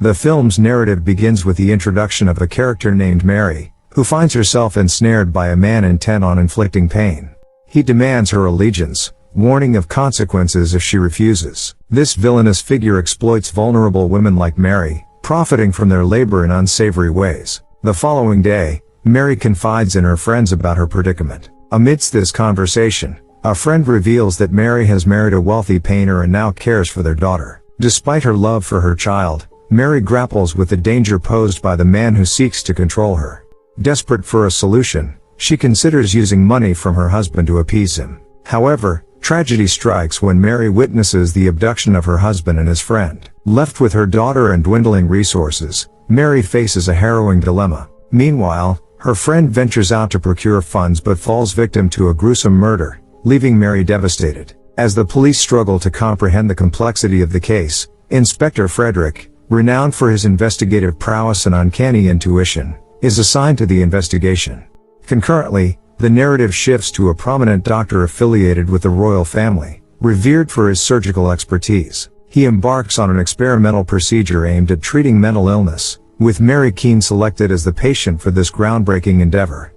The film's narrative begins with the introduction of a character named Mary, who finds herself ensnared by a man intent on inflicting pain. He demands her allegiance, warning of consequences if she refuses. This villainous figure exploits vulnerable women like Mary, profiting from their labor in unsavory ways. The following day, Mary confides in her friends about her predicament. Amidst this conversation, a friend reveals that Mary has married a wealthy painter and now cares for their daughter. Despite her love for her child, Mary grapples with the danger posed by the man who seeks to control her. Desperate for a solution, she considers using money from her husband to appease him. However, tragedy strikes when Mary witnesses the abduction of her husband and his friend. Left with her daughter and dwindling resources, Mary faces a harrowing dilemma. Meanwhile, her friend ventures out to procure funds but falls victim to a gruesome murder, leaving Mary devastated. As the police struggle to comprehend the complexity of the case, Inspector Frederick, renowned for his investigative prowess and uncanny intuition, is assigned to the investigation. Concurrently, the narrative shifts to a prominent doctor affiliated with the royal family, revered for his surgical expertise. He embarks on an experimental procedure aimed at treating mental illness, with Mary Keene selected as the patient for this groundbreaking endeavor.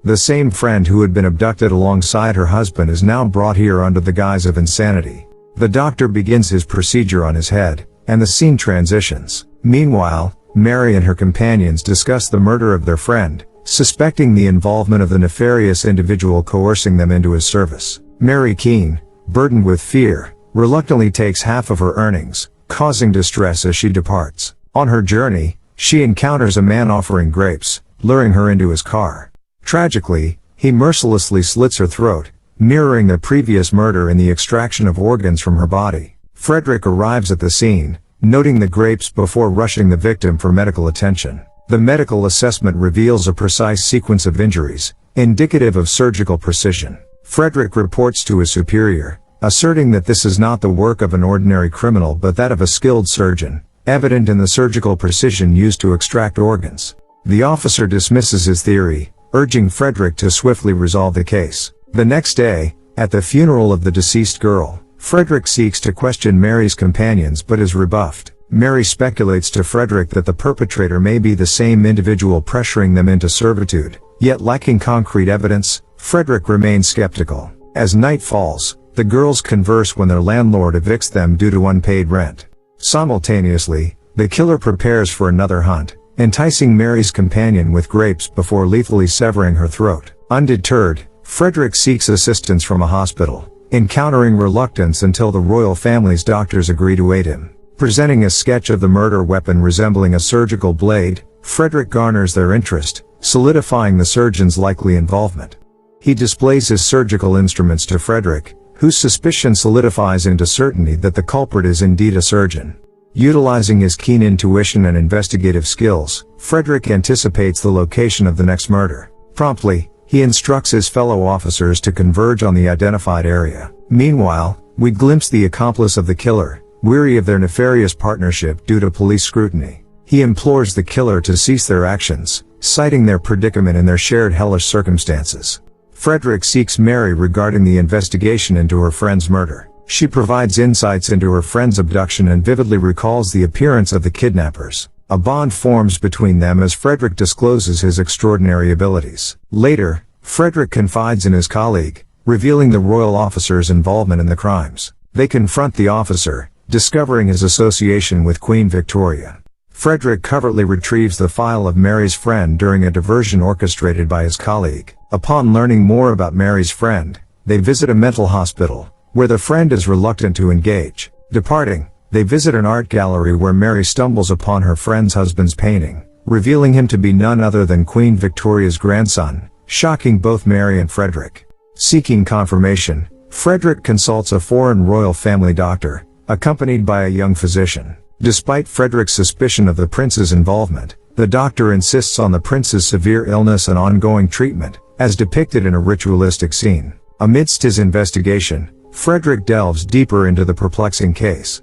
The same friend who had been abducted alongside her husband is now brought here under the guise of insanity. The doctor begins his procedure on his head, and the scene transitions. Meanwhile, Mary and her companions discuss the murder of their friend, suspecting the involvement of the nefarious individual coercing them into his service. Mary Keene, burdened with fear, reluctantly takes half of her earnings, causing distress as she departs. On her journey, she encounters a man offering grapes, luring her into his car. Tragically, he mercilessly slits her throat, mirroring the previous murder in the extraction of organs from her body. Frederick arrives at the scene, noting the grapes before rushing the victim for medical attention. The medical assessment reveals a precise sequence of injuries, indicative of surgical precision. Frederick reports to his superior, asserting that this is not the work of an ordinary criminal but that of a skilled surgeon, evident in the surgical precision used to extract organs. The officer dismisses his theory, urging Frederick to swiftly resolve the case. The next day, at the funeral of the deceased girl, Frederick seeks to question Mary's companions but is rebuffed. Mary speculates to Frederick that the perpetrator may be the same individual pressuring them into servitude, yet lacking concrete evidence, Frederick remains skeptical. As night falls, the girls converse when their landlord evicts them due to unpaid rent. Simultaneously, the killer prepares for another hunt, enticing Mary's companion with grapes before lethally severing her throat. Undeterred, Frederick seeks assistance from a hospital, encountering reluctance until the royal family's doctors agree to aid him. Presenting a sketch of the murder weapon resembling a surgical blade, Frederick garners their interest, solidifying the surgeon's likely involvement. He displays his surgical instruments to Frederick, whose suspicion solidifies into certainty that the culprit is indeed a surgeon. Utilizing his keen intuition and investigative skills, Frederick anticipates the location of the next murder. Promptly, he instructs his fellow officers to converge on the identified area. Meanwhile, we glimpse the accomplice of the killer, weary of their nefarious partnership due to police scrutiny. He implores the killer to cease their actions, citing their predicament and their shared hellish circumstances. Frederick seeks Mary regarding the investigation into her friend's murder. She provides insights into her friend's abduction and vividly recalls the appearance of the kidnappers. A bond forms between them as Frederick discloses his extraordinary abilities. Later, Frederick confides in his colleague, revealing the royal officer's involvement in the crimes. They confront the officer, discovering his association with Queen Victoria. Frederick covertly retrieves the file of Mary's friend during a diversion orchestrated by his colleague. Upon learning more about Mary's friend, they visit a mental hospital, where the friend is reluctant to engage. Departing, they visit an art gallery where Mary stumbles upon her friend's husband's painting, revealing him to be none other than Queen Victoria's grandson, shocking both Mary and Frederick. Seeking confirmation, Frederick consults a foreign royal family doctor, accompanied by a young physician. Despite Frederick's suspicion of the prince's involvement, the doctor insists on the prince's severe illness and ongoing treatment, as depicted in a ritualistic scene. Amidst his investigation, Frederick delves deeper into the perplexing case.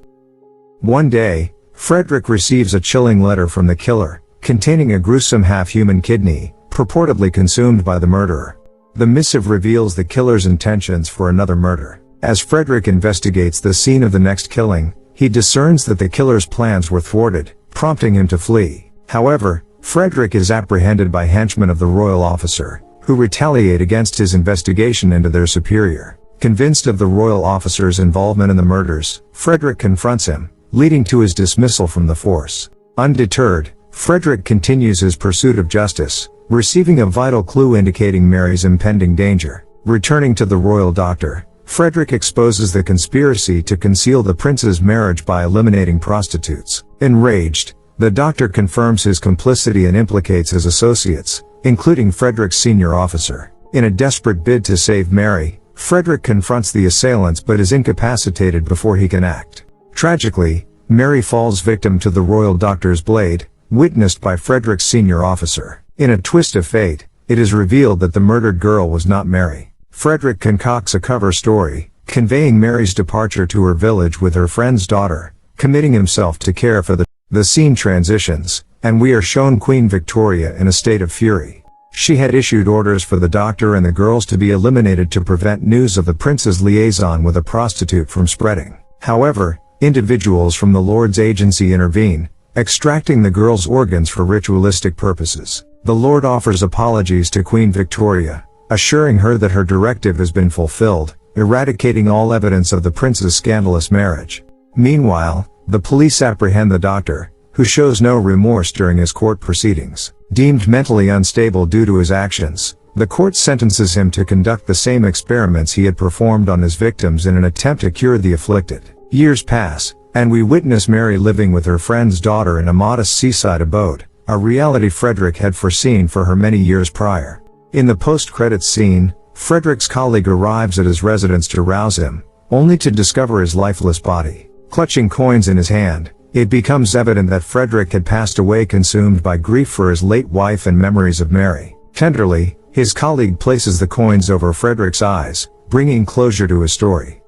One day, Frederick receives a chilling letter from the killer, containing a gruesome half-human kidney, purportedly consumed by the murderer. The missive reveals the killer's intentions for another murder. As Frederick investigates the scene of the next killing, he discerns that the killer's plans were thwarted, prompting him to flee. However, Frederick is apprehended by henchmen of the royal officer, who retaliate against his investigation into their superior. Convinced of the royal officer's involvement in the murders, Frederick confronts him, leading to his dismissal from the force. Undeterred, Frederick continues his pursuit of justice, receiving a vital clue indicating Mary's impending danger. Returning to the royal doctor, Frederick exposes the conspiracy to conceal the prince's marriage by eliminating prostitutes. Enraged, the doctor confirms his complicity and implicates his associates, including Frederick's senior officer. In a desperate bid to save Mary, Frederick confronts the assailants but is incapacitated before he can act. Tragically, Mary falls victim to the royal doctor's blade, witnessed by Frederick's senior officer. In a twist of fate, it is revealed that the murdered girl was not Mary. Frederick concocts a cover story, conveying Mary's departure to her village with her friend's daughter, committing himself to care for the scene transitions, and we are shown Queen Victoria in a state of fury. She had issued orders for the doctor and the girls to be eliminated to prevent news of the prince's liaison with a prostitute from spreading. However, individuals from the Lord's agency intervene, extracting the girl's organs for ritualistic purposes. The Lord offers apologies to Queen Victoria, assuring her that her directive has been fulfilled, eradicating all evidence of the prince's scandalous marriage. Meanwhile, the police apprehend the doctor, who shows no remorse during his court proceedings. Deemed mentally unstable due to his actions, the court sentences him to conduct the same experiments he had performed on his victims in an attempt to cure the afflicted. Years pass, and we witness Mary living with her friend's daughter in a modest seaside abode, a reality Frederick had foreseen for her many years prior. In the post-credits scene, Frederick's colleague arrives at his residence to rouse him, only to discover his lifeless body. Clutching coins in his hand, it becomes evident that Frederick had passed away consumed by grief for his late wife and memories of Mary. Tenderly, his colleague places the coins over Frederick's eyes, bringing closure to his story.